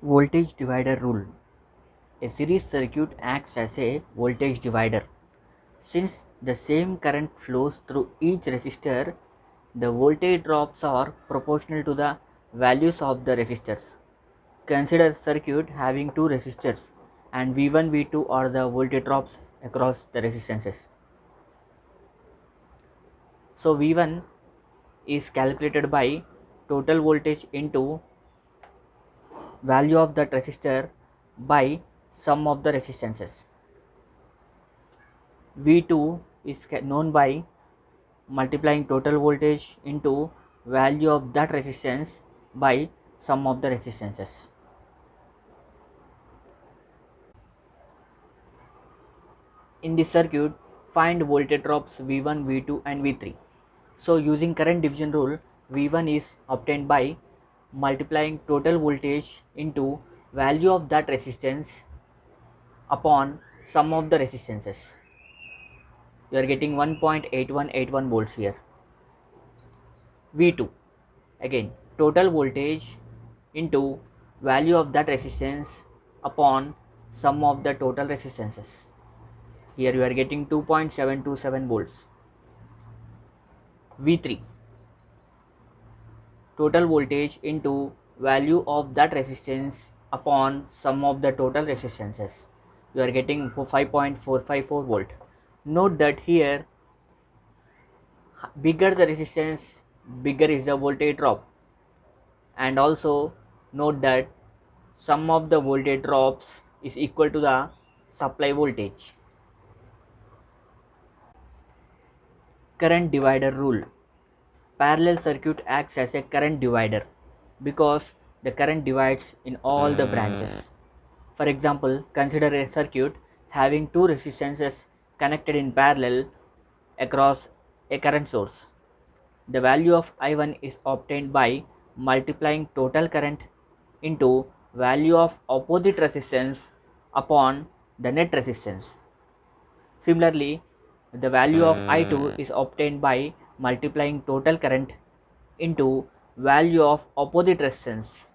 Voltage divider rule. A series circuit acts as a voltage divider. Since the same current flows through each resistor, the voltage drops are proportional to the values of the resistors. Consider circuit having two resistors and V1, V2 are the voltage drops across the resistances. So V1 is calculated by total voltage into value of that resistor by sum of the resistances. V2 is known by multiplying total voltage into value of that resistance by sum of the resistances. In this circuit, find voltage drops V1, V2 and V3. So using current division rule, V1 is obtained by multiplying total voltage into value of that resistance upon sum of the resistances. You are getting 1.8181 volts here. V2, again total voltage into value of that resistance upon sum of the total resistances. Here you are getting 2.727 volts. V3, total voltage into value of that resistance upon sum of the total resistances. You are getting 5.454 volt. Note that here bigger the resistance, bigger is the voltage drop, and also note that sum of the voltage drops is equal to the supply voltage. Current divider rule. Parallel circuit acts as a current divider because the current divides in all the branches. For example, consider a circuit having two resistances connected in parallel across a current source. The value of I1 is obtained by multiplying total current into value of opposite resistance upon the net resistance. Similarly, the value of I2 is obtained by multiplying total current into value of opposite resistance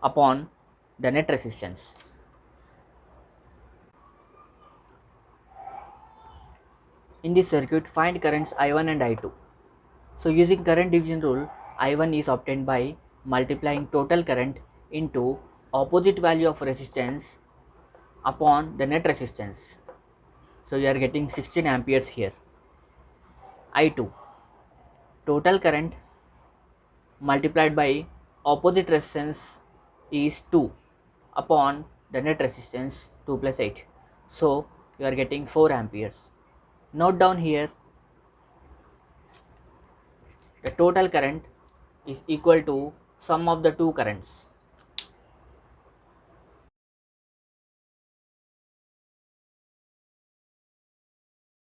upon the net resistance. In this circuit, find currents I1 and I2. So using current division rule, I1 is obtained by multiplying total current into opposite value of resistance upon the net resistance. So you are getting 16 amperes here. I2, total current multiplied by opposite resistance is 2 upon the net resistance 2 plus 8. So you are getting 4 amperes. Note down here the total current is equal to sum of the two currents.